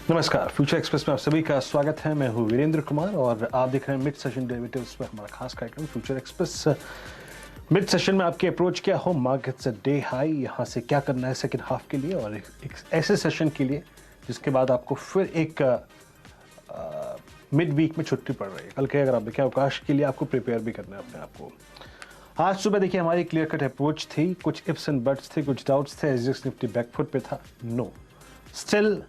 नमस्कार, future express में आप सभी का स्वागत है। मैं हूं वीरेंद्र कुमार और आप देख रहे हैं मिड सेशन डेरिवेटिव्स पर हमारा खास कार्यक्रम फ्यूचर एक्सप्रेस। मिड सेशन में आपकी अप्रोच क्या हो, मार्केट से डे हाई, यहाँ से क्या करना है सेकंड हाफ के लिए और एक ऐसे सेशन के लिए जिसके बाद आपको फिर एक मिड वीक में छुट्टी पड़ रही है। कल के अगर आप देखें अवकाश के लिए आपको प्रिपेयर भी करना है अपने आप को। आज सुबह देखिए हमारी क्लियर कट अप्रोच थी, कुछ इफ्स एंड बट्स थे, कुछ डाउट्स थे। एसजीएक्स निफ्टी बैकफुट पे था, know still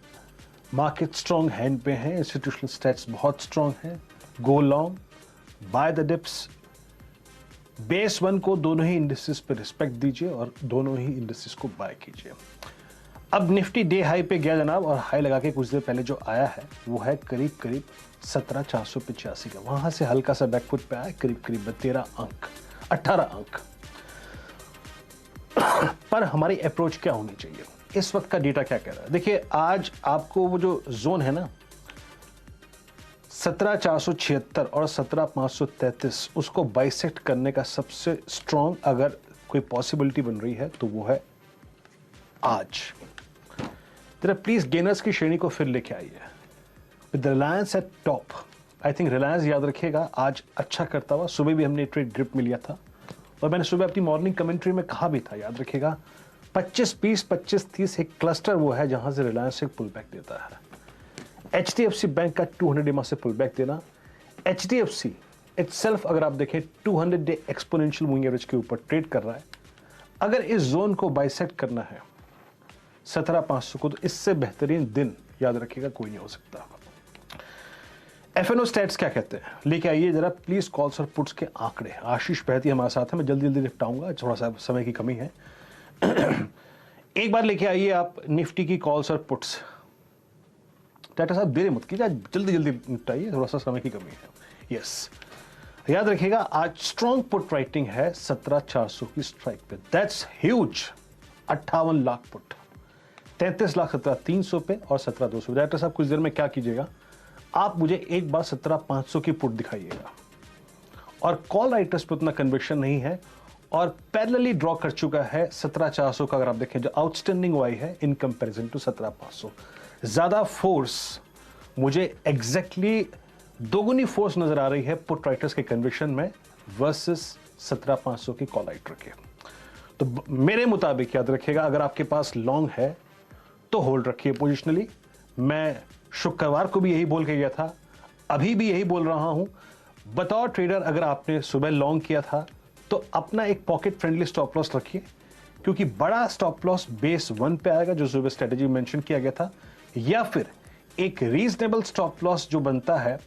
market strong hand पे है, इंस्टीट्यूशनल स्टैट्स बहुत स्ट्रॉन्ग है। Go long, by the dips, base one को दोनों ही इंडिसेस पे रिस्पेक्ट दीजिए और दोनों ही इंडिसेस को बाय कीजिए। अब निफ्टी डे हाई पे गया जनाब और हाई लगा के कुछ देर पहले जो आया है वो है करीब करीब 17,485 का। वहां से हल्का सा बैकफुट पे आया, करीब करीब 18 अंक। पर हमारी अप्रोच क्या होनी चाहिए, इस वक्त का डेटा क्या कह रहा है? देखिए आज आपको वो जो जोन है ना 17,476 और 17,533, उसको बाइसेक्ट करने का सबसे स्ट्रॉन्ग अगर कोई पॉसिबिलिटी बन रही है तो वो है आज। जरा प्लीज गेनर्स की श्रेणी को फिर लेके आइए with Reliance eight top. I think Reliance याद रखिएगा आज अच्छा करता हुआ, सुबह भी हमने ट्रेड ड्रिप में लिया था और मैंने सुबह अपनी मॉर्निंग कमेंट्री में कहा भी था, याद रखिएगा 25-20, 25-30 एक क्लस्टर वो है जहां से रिलायंस एक पुल बैक देता है। एचडीएफसी बैंक का 200 डे से पुल बैक देना, एचडीएफसी इटसेल्फ अगर आप देखें 200 डे एक्सपोनेंशियल मूविंग एवरेज के ऊपर ट्रेड कर रहा है। अगर इस जोन को बाइसेक्ट करना है 17,500 को, तो इससे बेहतरीन दिन याद रखिएगा कोई नहीं हो सकता। एफएनओ स्टैट्स क्या कहते हैं, लेके आइए जरा प्लीज कॉल्स और पुट्स के आंकड़े। आशीष बहती हमारे साथ है, मैं जल्दी जल्दी निपटाऊंगा, थोड़ा सा समय की कमी है। एक बार लेके आइए आप निफ्टी की कॉल्स और पुट्स। टाटा साहब देरी मत कीजिए, जल्दी जल्दी निपटाइए, थोड़ा सा समय की कमी है। यस, याद रखिएगा आज स्ट्रॉन्ग पुट राइटिंग है 17,400 की स्ट्राइक पे, that's huge. 58 lakh put, 33 lakh 17,300 पे और 17,200। टाटा साहब कुछ देर में क्या कीजिएगा, आप मुझे एक बार 17,500 की पुट दिखाइएगा। और कॉल राइटर्स पे उतना कन्विक्शन नहीं है और पैरेलली ड्रॉ कर चुका है 17,400 का। अगर आप देखें जो आउटस्टैंडिंग वाई है इन कंपैरिजन टू 17,500, ज्यादा फोर्स मुझे एग्जैक्टली दोगुनी फोर्स नजर आ रही है पुट राइटर्स के कन्विक्शन में वर्सेस 17,500 की कॉल राइटर के। तो मेरे मुताबिक याद रखिएगा अगर आपके पास लॉन्ग है तो होल्ड रखिए पोजिशनली। मैं शुक्रवार को भी यही बोल के गया था, अभी भी यही बोल रहा हूं। बतौर ट्रेडर अगर आपने सुबह लॉन्ग किया था तो अपना एक पॉकेट फ्रेंडली स्टॉप लॉस रखिए, क्योंकि बड़ा स्टॉप लॉस बेस वन पे आएगा जो सुबह स्ट्रेटेजी मेंशन किया गया था, या फिर एक रीजनेबल स्टॉप लॉस जो बनता है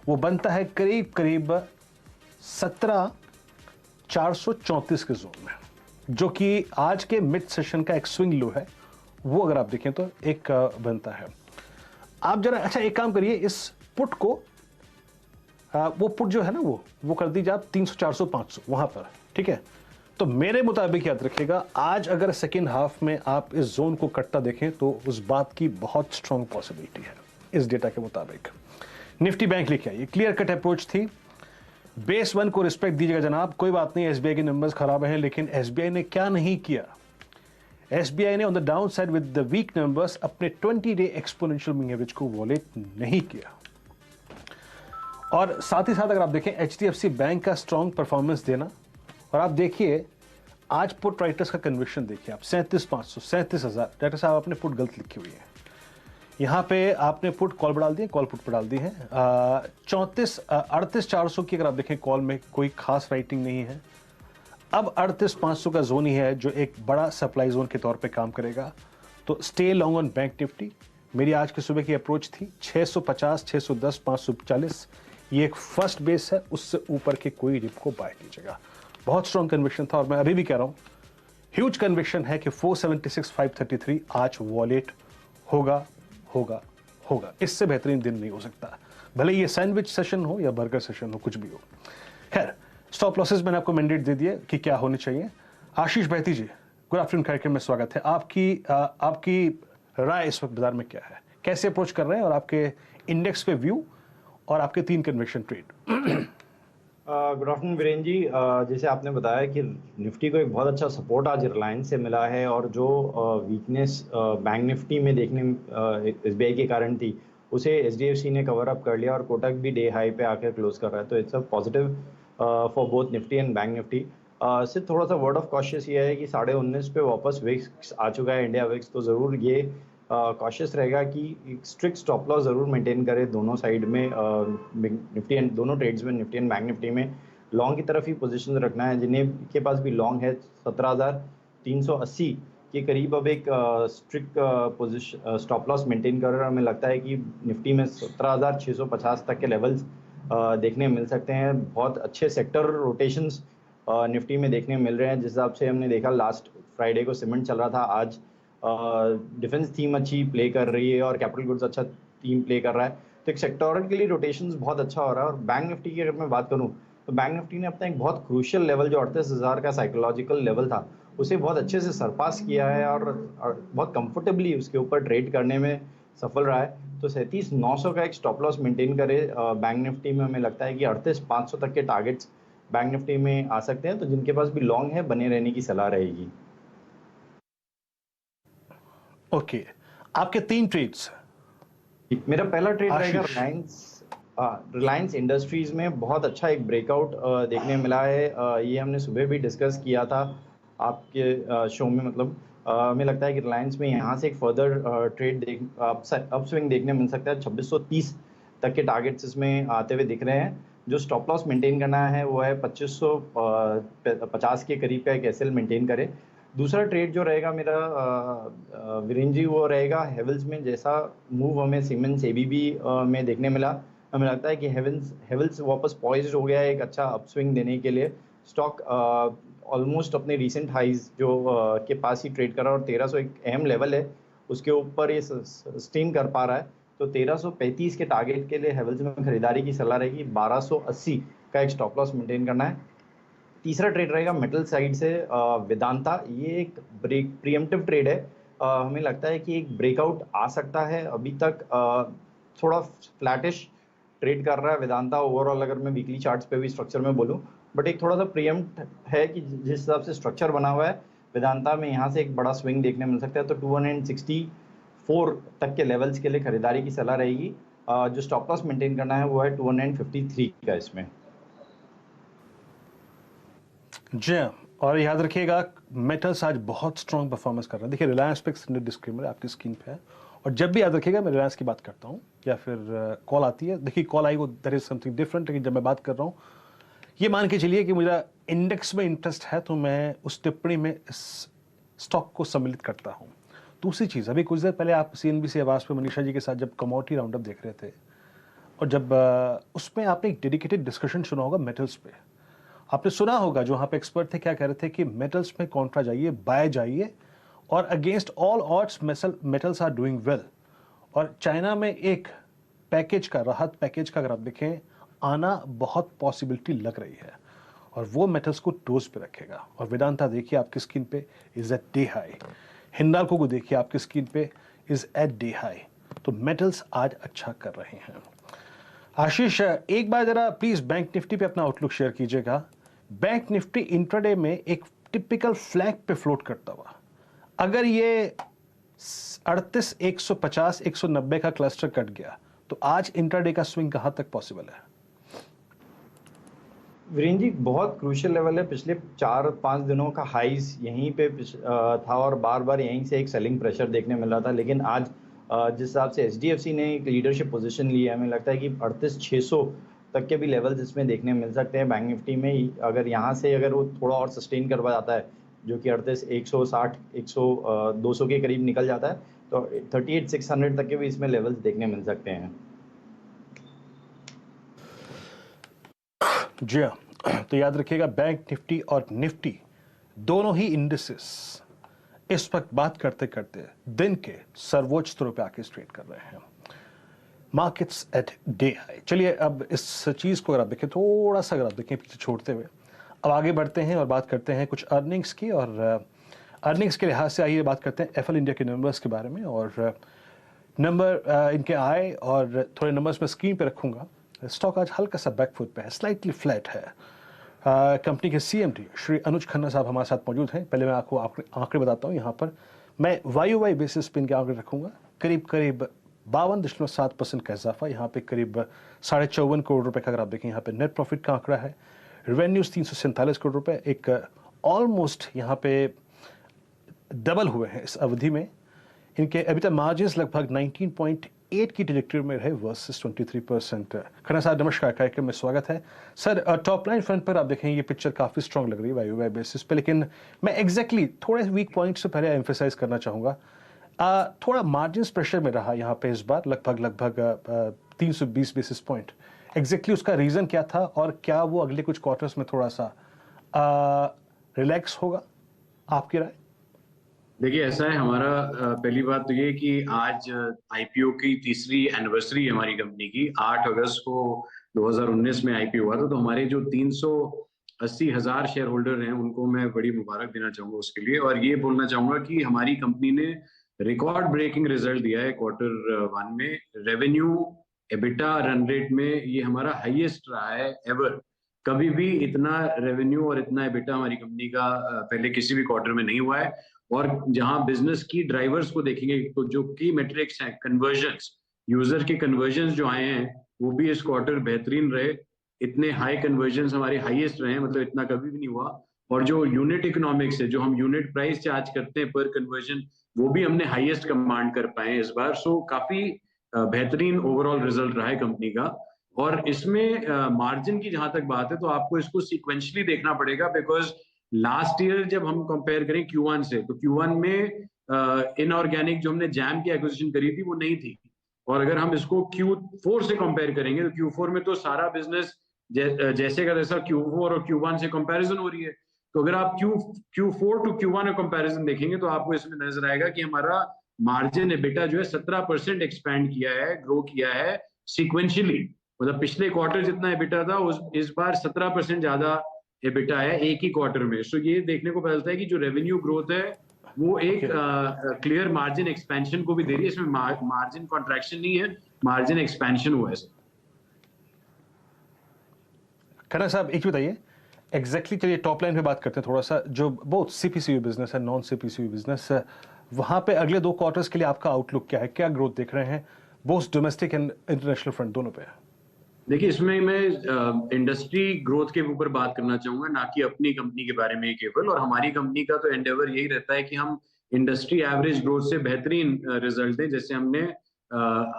वो बनता है करीब करीब 17,434 के जोन में, जो कि आज के मिड सेशन का एक स्विंग लो है। वो अगर आप देखें तो एक बनता है। आप जरा अच्छा एक काम करिए, इस पुट को वो पुट जो है ना वो कर दीजिए आप 300, 400, 500 वहां पर, ठीक है। तो मेरे मुताबिक याद रखिएगा आज अगर सेकेंड हाफ में आप इस जोन को कटता देखें तो उस बात की बहुत स्ट्रांग पॉसिबिलिटी है इस डेटा के मुताबिक। निफ्टी बैंक लेके आइए, क्लियर कट अप्रोच थी, बेस वन को रिस्पेक्ट दीजिएगा जनाब। कोई बात नहीं, एसबीआई के नंबर्स खराब हैं, लेकिन एसबीआई ने क्या नहीं किया, एसबीआई ने on the downside with the weak numbers अपने 20 डे एक्सपोनेंशियल मूविंग एवरेज को वॉलेट नहीं किया। और साथ ही साथ अगर आप देखें एचडीएफसी बैंक का स्ट्रॉन्ग परफॉर्मेंस देना, और आप देखिए आज पुट राइटर्स का कन्विक्शन देखिए आप 37,500, 37,000। डाक्टर साहब आपने पुट गलत लिखी हुई है, यहाँ पे आपने पुट कॉल पर डाल दी है, कॉल पुट पर डाल दी है। 38,400 की अगर आप देखें कॉल में कोई खास राइटिंग नहीं है। अब 38,500 का जोन ही है जो एक बड़ा सप्लाई जोन के तौर पे काम करेगा। तो stay long on bank Nifty. मेरी आज की सुबह की अप्रोच थी 650, 610, 540, ये एक फर्स्ट बेस है, उससे ऊपर के कोई डिप को बाय कीजिएगा। बहुत स्ट्रॉन्ग कन्विक्शन था और मैं अभी भी कह रहा हूं ह्यूज कन्विक्शन है कि 476, 533 आज वॉलेट होगा होगा होगा। इससे बेहतरीन दिन नहीं हो सकता, भले ये सैंडविच सेशन हो या बर्गर सेशन हो, कुछ भी हो। खैर स्टॉप लॉसेस मैंने आपको मैंडेट दे दिए कि क्या होने चाहिए। आशीष बहती जी, गुड आफ्टरनून कार्यक्रम में स्वागत है। आपकी राय इस वक्त बाजार में क्या है, कैसे अप्रोच कर रहे हैं, और आपके इंडेक्स पे व्यू और आपके 3 conviction trade. Good afternoon Viren ji. जैसे आपने बताया कि निफ्टी को एक बहुत अच्छा सपोर्ट आज रिलायंस से मिला है, और जो वीकनेस बैंक निफ्टी में देखने एसबीआई के कारण थी, उसे एचडीएफसी ने कवर अप कर लिया, और कोटक भी डे हाई पे आकर क्लोज कर रहा है। तो it's a positive for both Nifty and bank Nifty. सिर्फ थोड़ा सा वर्ड ऑफ कॉशियस ये है कि 19.5 पे वापस विक्स आ चुका है, इंडिया विक्स, तो ज़रूर ये कॉशियस रहेगा कि एक स्ट्रिक्ट स्टॉप लॉस ज़रूर मेंटेन करे दोनों साइड में, निफ्टी एंड दोनों ट्रेड्स में, निफ्टी एंड बैंक निफ्टी में। लॉन्ग की तरफ ही पोजीशन रखना है, जिन्हें के पास भी लॉन्ग है 17,380 के करीब अब एक strict position stop loss maintain कर रहा है। हमें लगता है कि निफ्टी में 17,650 तक के लेवल्स देखने मिल सकते हैं। बहुत अच्छे सेक्टर रोटेशंस निफ्टी में देखने मिल रहे हैं। जिस हिसाब से हमने देखा लास्ट फ्राइडे को सीमेंट चल रहा था, आज डिफेंस थीम अच्छी प्ले कर रही है और कैपिटल गुड्स अच्छा थीम प्ले कर रहा है। तो एक सेक्टोरल रोटेशंस बहुत अच्छा हो रहा है। और बैंक निफ्टी की अगर मैं बात करूं, तो बैंक निफ्टी ने अपना एक बहुत क्रूशियल लेवल जो 38,000 का साइकोलॉजिकल लेवल था, उसे बहुत अच्छे से सरपास किया है, और बहुत कंफर्टेबली उसके ऊपर ट्रेड करने में सफल रहा है। तो 37,900 का एक स्टॉप लॉस मेंटेन करे बैंक निफ्टी में। हमें लगता है कि 38,500 तक के टारगेट्स बैंक निफ्टी में आ सकते हैं। तो जिनके पास भी लॉन्ग है, बने रहने की सलाह रहेगी। ओके, आपके 3 ट्रेड्स। मेरा पहला ट्रेड रहेगा आशीष। रिलायंस इंडस्ट्रीज में बहुत अच्छा एक ब्रेकआउट देखने मिला है। ये हमने सुबह भी डिस्कस किया था आपके शो में। मतलब हमें लगता है कि रिलायंस में यहाँ से एक फर्दर ट्रेड अपस्विंग देखने मिल सकता है। 2630 तक के टारगेट्स इसमें आते हुए दिख रहे हैं। जो स्टॉप लॉस मेंटेन करना है वो है 2550 के करीब का एक एसएल मेंटेन करे। दूसरा ट्रेड जो रहेगा मेरा वीरेन जी, वो रहेगा हेवल्स में। जैसा मूव हमें सीमेंस एबीबी में देखने मिला, हमें लगता है कि हेवल्स वापस पॉइज्ड हो गया है एक अच्छा अपस्विंग देने के लिए। स्टॉक ऑलमोस्ट अपने रीसेंट हाइज जो के पास ही ट्रेड कर रहा है, और 1300 एक अहम लेवल है, उसके ऊपर ये सस्टेन कर पा रहा है। तो 1335 के टारगेट के लिए हेवल्स में खरीदारी की सलाह रहेगी। 1280 का एक स्टॉप लॉस मेंटेन करना है। तीसरा ट्रेड रहेगा मेटल साइड से वेदांता। ये एक प्रीएम्प्टिव ट्रेड है। हमें लगता है कि एक ब्रेकआउट आ सकता है। अभी तक थोड़ा फ्लैटिश ट्रेड कर रहा है वेदांता ओवरऑल, अगर मैं वीकली चार्ट्स पे भी स्ट्रक्चर में बोलूं। बट एक थोड़ा सा प्रीएम्प्ट है कि जिस हिसाब से स्ट्रक्चर बना हुआ है वेदांता में, यहाँ से एक बड़ा स्विंग देखने मिल सकता है। तो 264 तक के लेवल्स के लिए खरीदारी की सलाह रहेगी। जो स्टॉप लॉस मेंटेन करना है वो है 253 का इसमें। जी हाँ, और याद रखिएगा मेटल्स आज बहुत स्ट्रॉन्ग परफॉर्मेंस कर रहे हैं। देखिए रिलायंस पे एक डिस्क्लेमर आपकी स्क्रीन पे है, और जब भी याद रखिएगा मैं रिलायंस की बात करता हूँ या फिर कॉल आती है, देखिए कॉल आई वो दैट इज समथिंग डिफरेंट, लेकिन जब मैं बात कर रहा हूँ ये मान के चलिए कि मुझे इंडेक्स में इंटरेस्ट है, तो मैं उस टिप्पणी में इस स्टॉक को सम्मिलित करता हूँ। दूसरी चीज़, अभी कुछ देर पहले आप CNBC आवाज़ पे मनीषा जी के साथ जब कमोडिटी राउंडअप देख रहे थे, और जब उसमें आपने एक डेडिकेटेड डिस्कशन सुना होगा मेटल्स पे, आपने सुना होगा जो वहाँ पे एक्सपर्ट थे क्या कह रहे थे कि मेटल्स में कॉन्ट्रा जाइए, बाय जाइए, और against all odds metals are doing well. और चाइना में एक पैकेज का, राहत पैकेज का अगर आप देखें, आना बहुत पॉसिबिलिटी लग रही है, और वो मेटल्स को डोज पे रखेगा। और वेदांता देखिए आपकी स्क्रीन पे is at day high, Hindalco को देखिए आपकी स्क्रीन पे इज एट डे हाई। तो मेटल्स आज अच्छा कर रहे हैं। आशीष, एक बार जरा प्लीज बैंक निफ्टी पे अपना आउटलुक शेयर कीजिएगा। बैंक निफ्टी इंट्राडे में एक टिपिकल फ्लैग पे फ्लोट करता हुआ, अगर ये 38 150 190 का क्लस्टर कट गया तो आज इंट्राडे का स्विंग कहां तक पॉसिबल है? वीरेन जी, बहुत क्रूशियल लेवल है। पिछले 4-5 दिनों का हाइज यहीं पे था, और बार बार यहीं से एक सेलिंग प्रेशर देखने मिल रहा था। लेकिन आज जिस हिसाब से एचडीएफसी ने एक लीडरशिप पोजीशन ली है, हमें लगता है कि 38,600 तक के भी लेवल्स इसमें देखने मिल सकते हैं बैंक निफ्टी में। अगर यहाँ से अगर वो थोड़ा और सस्टेन करवा जाता है, जो कि 38,160 200 के करीब निकल जाता है, तो 38,600 तक के भी इसमें लेवल्स देखने मिल सकते हैं। जी हाँ, तो याद रखिएगा बैंक निफ्टी और निफ्टी दोनों ही इंडिसेस इस वक्त बात करते करते दिन के सर्वोच्च स्तरों पे आके ट्रेड कर रहे हैं। Markets at day high. चलिए अब इस चीज को अगर आप देखें, थोड़ा सा अगर आप देखें पीछे छोड़ते हुए, अब आगे बढ़ते हैं और बात करते हैं कुछ अर्निंग्स की। और अर्निंग्स के लिहाज से आइए बात करते हैं एफएल इंडिया के नंबर्स के बारे में। और नंबर इनके आए, और थोड़े नंबर्स मैं स्क्रीन पे रखूंगा स्टॉक आज हल्का सा बैकफुट पे है, स्लाइटली फ्लैट है। कंपनी के सीएमडी श्री अनुज खन्ना साहब हमारे साथ मौजूद हैं। पहले मैं आपको आंकड़े बताता हूं। यहाँ पर मैं वाई बेसिस पे इनके आंकड़े रखूंगा। करीब 52.7% का इजाफा, यहाँ पे करीब 54.5 करोड़ रुपए का अगर आप देखें यहाँ पे नेट प्रॉफिट का आंकड़ा है। रेवेन्यूज 347 करोड़ रुपए, एक ऑलमोस्ट यहाँ पे डबल हुए हैं इस अवधि में। इनके एबिटा मार्जिन्स लगभग 19.8 की ट्रेजेक्टरी में रहे वर्सेस 23%। खन्ना साहब नमस्कार, कार्यक्रम में स्वागत है। सर टॉप लाइन फ्रंट पर आप देखें ये पिक्चर काफ़ी स्ट्रांग लग रही है वाई बेसिस पे, लेकिन मैं एग्जैक्टली थोड़े वीक पॉइंट से पहले एम्फेसाइज करना चाहूँगा। थोड़ा मार्जिन्स प्रेशर में रहा यहाँ पे इस बार, लगभग 320 बेसिस पॉइंट। एग्जैक्टली उसका रीज़न क्या था और क्या वो अगले कुछ क्वार्टर्स में थोड़ा सा रिलैक्स होगा, आपकी राय? देखिए ऐसा है, हमारा पहली बात तो ये कि आज आईपीओ की तीसरी एनिवर्सरी है हमारी कंपनी की। 8 अगस्त को 2019 में आईपीओ हुआ था, तो हमारे जो 380,000 शेयर होल्डर हैं उनको मैं बड़ी मुबारक देना चाहूंगा उसके लिए। और ये बोलना चाहूंगा कि हमारी कंपनी ने रिकॉर्ड ब्रेकिंग रिजल्ट दिया है Q1 में। रेवेन्यू, एबिटा, रन रेट में ये हमारा हाईएस्ट रहा है एवर। कभी भी इतना रेवेन्यू और इतना एबिटा हमारी कंपनी का पहले किसी भी क्वार्टर में नहीं हुआ है। और जहां बिजनेस की ड्राइवर्स को देखेंगे तो जो की मेट्रिक्स हैं, कन्वर्जन्स, यूजर के कन्वर्जन्स जो आए हैं वो भी इस क्वार्टर बेहतरीन रहे। इतने हाई कन्वर्जन्स हमारे हाईएस्ट रहे, मतलब इतना कभी भी नहीं हुआ। और जो यूनिट इकोनॉमिक्स है, जो हम यूनिट प्राइस चार्ज करते हैं पर कन्वर्जन, वो भी हमने हाईएस्ट कमांड कर पाए इस बार। सो काफी बेहतरीन ओवरऑल रिजल्ट रहा है कंपनी का। और इसमें मार्जिन की जहां तक बात है तो आपको इसको सीक्वेंशली देखना पड़ेगा, बिकॉज लास्ट ईयर जब हम कंपेयर करें Q1 से, तो Q1 में इनऑर्गेनिक जो हमने जैम की एक्विजिशन करी थी वो नहीं थी। और अगर हम इसको Q4 से कंपेयर करेंगे तो Q4 में तो सारा बिजनेस जैसे का जैसा Q4 और Q1 से कंपैरिजन हो रही है। तो अगर आप Q4 टू Q1 में कंपैरिजन देखेंगे तो आपको इसमें नजर आएगा कि हमारा मार्जिन एबिटा जो है 17% एक्सपैंड किया है, ग्रो किया है सीक्वेंशियली। मतलब पिछले क्वार्टर जितना एबिटा था इस बार 17% ज्यादा एबिटा है एक ही क्वार्टर में। सो ये देखने को पता चलता है कि जो रेवेन्यू ग्रोथ है वो एक क्लियर मार्जिन एक्सपेंशन को भी दे रही है। इसमें मार्जिन कॉन्ट्रैक्शन नहीं है, मार्जिन एक्सपेंशन हुआ है। खन्ना साहब एक बताइए एग्जैक्टली, चलिए टॉप लाइन पे बात करते हैं थोड़ा सा। जो बहुत सीपीसीयू बिजनेस है, नॉन सीपीसीयू बिजनेस है, वहां पे अगले 2 क्वार्टर्स के लिए आपका आउटलुक क्या है? क्या ग्रोथ देख रहे हैं both domestic and international front दोनों पे? देखिए इसमें मैं इंडस्ट्री ग्रोथ के ऊपर बात करना चाहूंगा, ना कि अपनी कंपनी के बारे में केवल। और हमारी कंपनी का तो एंडेवर यही रहता है कि हम इंडस्ट्री एवरेज ग्रोथ से बेहतरीन रिजल्ट दें, जैसे हमने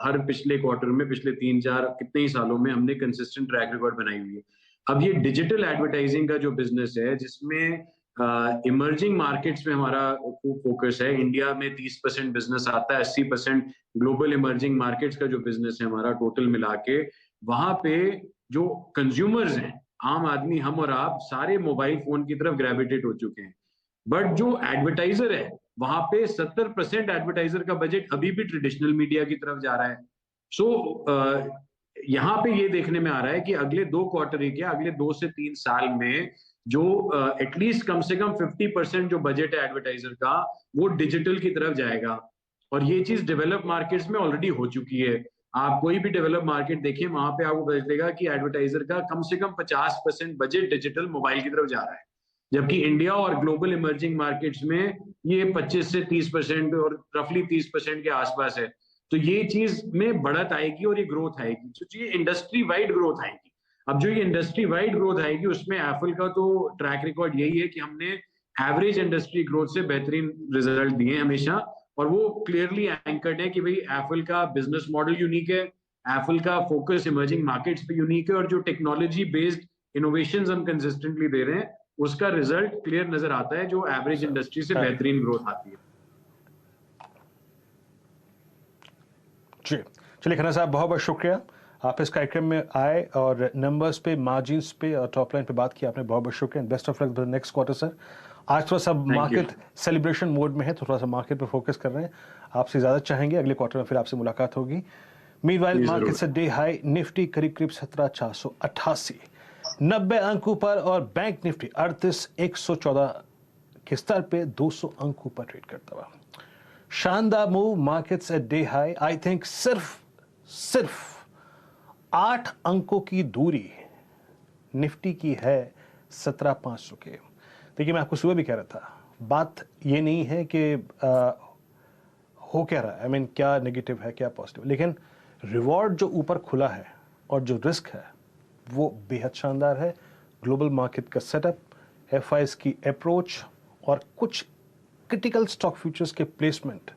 हर पिछले क्वार्टर में पिछले 3-4 कितने ही सालों में हमने कंसिस्टेंट ट्रैक रिकॉर्ड बनाई हुई है। अब ये डिजिटल एडवर्टाइजिंग का जो बिजनेस है, जिसमें इमर्जिंग मार्केट्स में हमारा खूब फोकस है। इंडिया में 30% बिजनेस आता है, 80% ग्लोबल इमर्जिंग मार्केट्स का जो बिजनेस है हमारा टोटल मिला के, वहां पे जो कंज्यूमर्स हैं, आम आदमी, हम और आप सारे मोबाइल फोन की तरफ ग्रेविटेट हो चुके हैं। बट जो एडवर्टाइजर है वहां पे 70% एडवर्टाइजर का बजट अभी भी ट्रेडिशनल मीडिया की तरफ जा रहा है। सो यहाँ पे ये देखने में आ रहा है कि अगले 2 क्वार्टर ही क्या, अगले 2 से 3 साल में जो एटलीस्ट कम से कम 50% जो बजट है एडवर्टाइजर का वो डिजिटल की तरफ जाएगा। और ये चीज डेवलप मार्केट्स में ऑलरेडी हो चुकी है। आप कोई भी डेवलप मार्केट देखिए, वहां पे आपको पता चलेगा कि एडवर्टाइजर का कम से कम 50% बजट डिजिटल मोबाइल की तरफ जा रहा है। जबकि इंडिया और ग्लोबल इमर्जिंग मार्केट्स में ये 25 से 30% और रफली 30% के आसपास है। तो ये चीज में बढ़त आएगी और ये ग्रोथ आएगी, तो ये इंडस्ट्री वाइड ग्रोथ आएगी। अब जो ये इंडस्ट्री वाइड ग्रोथ आएगी उसमें एप्पल का तो ट्रैक रिकॉर्ड यही है कि हमने एवरेज इंडस्ट्री ग्रोथ से बेहतरीन रिजल्ट दिए हमेशा। और वो क्लियरली एंकर्ड है कि भाई एप्पल का बिजनेस मॉडल यूनिक है, एप्पल का फोकस इमर्जिंग मार्केट्स पे यूनिक है, और जो टेक्नोलॉजी बेस्ड इनोवेशंस हम कंसिस्टेंटली दे रहे हैं उसका रिजल्ट क्लियर नजर आता है, जो एवरेज इंडस्ट्री से बेहतरीन ग्रोथ आती है। जी चलिए खन्ना साहब, बहुत बहुत शुक्रिया आप इस कार्यक्रम में आए और नंबर्स पे, मार्जिन्स पे और टॉप लाइन पे बात की आपने। बहुत बहुत शुक्रिया। Best of luck next quarter sir. आज थोड़ा सा मार्केट सेलिब्रेशन मोड में है तो थोड़ा सा मार्केट पे फोकस कर रहे हैं। आपसे ज्यादा चाहेंगे अगले क्वार्टर में फिर आपसे मुलाकात होगी। मीनवाइल मार्केट से डे हाई निफ्टी करीब 17,488 90 अंकों पर और बैंक निफ्टी 38,114 के स्तर पे 200 अंकों पर ट्रेड करता हुआ। शानदार move markets at day high. I think सिर्फ 8 अंकों की दूरी निफ्टी की है 17,500 के। देखिए मैं आपको सुबह भी कह रहा था, बात ये नहीं है कि हो क्या रहा है, I mean, क्या नेगेटिव है क्या पॉजिटिव, लेकिन रिवॉर्ड जो ऊपर खुला है और जो रिस्क है वो बेहद शानदार है। ग्लोबल मार्केट का सेटअप, एफआईएस की अप्रोच और कुछ क्रिटिकल स्टॉक फ्यूचर्स के प्लेसमेंट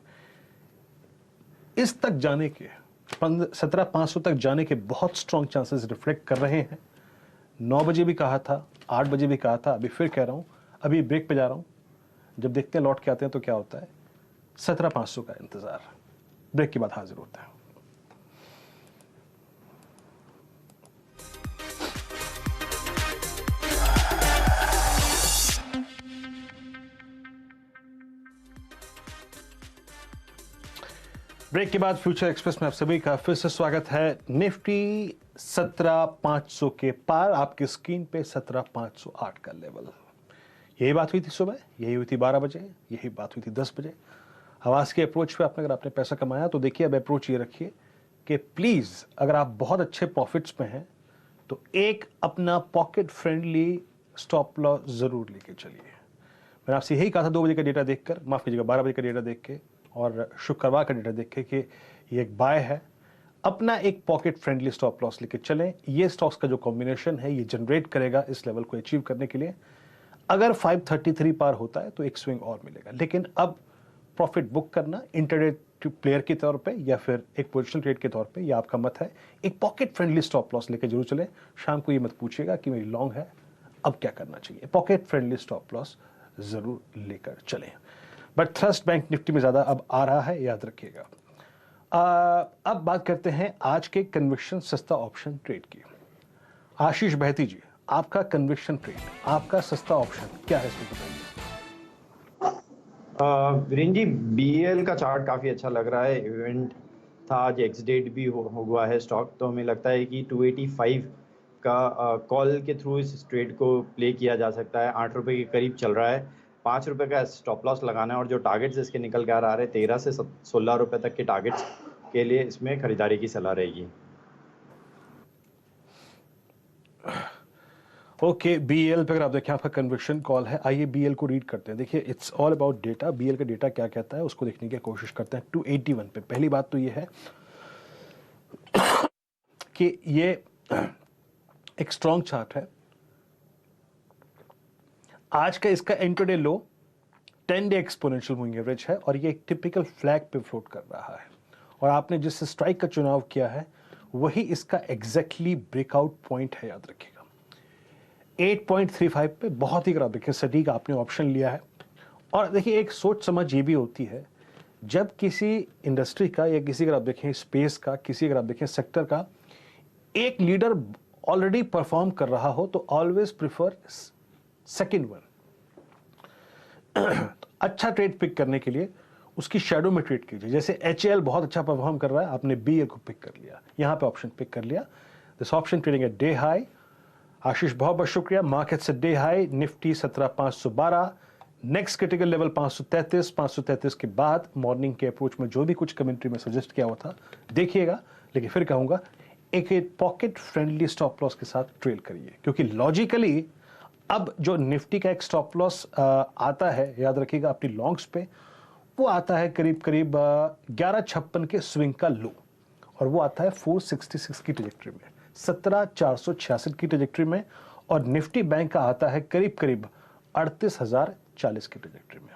इस तक जाने के 17,500 तक जाने के बहुत स्ट्रॉन्ग चांसेस रिफ्लेक्ट कर रहे हैं। 9 बजे भी कहा था, 8 बजे भी कहा था, अभी फिर कह रहा हूं, अभी ब्रेक पे जा रहा हूं, जब देखते हैं लौट के आते हैं तो क्या होता है। 17,500 का इंतजार, ब्रेक के बाद हाजिर होता है। ब्रेक के बाद फ्यूचर एक्सप्रेस में आप सभी का फिर से स्वागत है। निफ्टी 17,500 के पार, आपकी स्क्रीन पे 17,508 का लेवल। यही बात हुई थी सुबह, यही हुई थी 12 बजे, यही बात हुई थी 10 बजे। हवास के अप्रोच पे आपने अगर आपने पैसा कमाया तो देखिए अब अप्रोच ये रखिए कि प्लीज़ अगर आप बहुत अच्छे प्रॉफिट्स में हैं तो एक अपना पॉकेट फ्रेंडली स्टॉप लॉस ज़रूर लेके चलिए। मैंने आपसे यही कहा था 2 बजे का डेटा देखकर, माफ़ कीजिएगा 12 बजे का डेटा देख के और शुक्रवार का डेटा देख के कि ये एक बाय है। अपना एक पॉकेट फ्रेंडली स्टॉप लॉस लेके चलें। ये स्टॉक्स का जो कॉम्बिनेशन है ये जनरेट करेगा इस लेवल को अचीव करने के लिए। अगर 533 पार होता है तो एक स्विंग और मिलेगा, लेकिन अब प्रॉफिट बुक करना इंटरडे प्लेयर के तौर पे या फिर एक पोजिशनल ट्रेड के तौर पे, ये आपका मत है। एक पॉकेट फ्रेंडली स्टॉप लॉस लेके जरूर चले। शाम को ये मत पूछिएगा कि मेरी लॉन्ग है, अब क्या करना चाहिए। पॉकेट फ्रेंडली स्टॉप लॉस जरूर लेकर चलें। बट थ्रस्ट बैंक निफ्टी में ज्यादा अब आ रहा है, याद रखिएगा। अब बात करते हैं आज के कन्विक्शन सस्ता ऑप्शन ट्रेड की। आशीष बहती जी, आपका कन्विक्शन ट्रेड, आपका सस्ता ऑप्शन क्या है, इसको बताइए। वीरेंद्र जी, बीएल का चार्ट काफी अच्छा लग रहा है। इवेंट था आज, एक्स डेट भी हुआ है स्टॉक, तो हमें लगता है कि 285 का कॉल के थ्रू इस ट्रेड को प्ले किया जा सकता है। 8 रुपए के करीब चल रहा है। 5 रुपए का स्टॉप लॉस लगाना है और जो टारगेट्स इसके निकल के आ रहे हैं 13 से 16 रुपए तक के टारगेट्स के लिए इसमें खरीदारी की सलाह रहेगी। ओके, बीएल पे अगर आप देखें आपका कन्विक्शन कॉल है। आइए बीएल को रीड करते हैं। देखिए it's all about data. BL का डेटा क्या कहता है उसको देखने की कोशिश करते हैं। 281 पे पहली बात तो ये है कि ये एक स्ट्रॉन्ग चार्ट है। आज का इसका इंट्राडे लो 10 डे एक्सपोनेंशियल मूविंग एवरेज है और ये एक टिपिकल फ्लैग पे फ्लोट कर रहा है और आपने जिस स्ट्राइक का चुनाव किया है वही इसका एग्जैक्टली ब्रेकआउट पॉइंट है, याद रखिएगा। 8.35 पे बहुत ही अगर आप देखें सटीक आपने ऑप्शन लिया है। और देखिए एक सोच समझ ये भी होती है, जब किसी इंडस्ट्री का या किसी अगर आप देखें स्पेस का, किसी अगर आप देखें सेक्टर का एक लीडर ऑलरेडी परफॉर्म कर रहा हो तो ऑलवेज प्रिफर सेकेंड वन। अच्छा ट्रेड पिक करने के लिए उसकी शैडो में ट्रेड कीजिए। जैसे HAL बहुत अच्छा परफॉर्म कर रहा है, आपने BL को पिक कर लिया, यहां पे ऑप्शन पिक कर लिया। This option trading at day high. Ashish बहुत बहुत शुक्रिया। मार्केट से day high Nifty 17,512, next critical level 533। 533 के बाद मॉर्निंग के अप्रोच में जो भी कुछ कमेंट्री में सजेस्ट किया हुआ था देखिएगा, लेकिन फिर कहूंगा एक पॉकेट फ्रेंडली स्टॉप लॉस के साथ ट्रेल करिए, क्योंकि लॉजिकली अब जो निफ्टी का एक स्टॉप लॉस आता है, याद रखिएगा अपनी लॉन्ग्स पे, वो आता है करीब करीब 1156 के स्विंग का लो और वो आता है 466 की ट्रेजेक्टरी में, 17,466 की ट्रेजेक्टरी में, और निफ्टी बैंक का आता है करीब करीब 38,040 की ट्रेजेक्टरी में।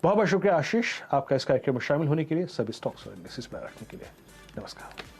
बहुत बहुत शुक्रिया आशीष आपका इस कार्यक्रम में शामिल होने के लिए, सभी स्टॉक्स और इंडेक्सेस में रखने के लिए। नमस्कार।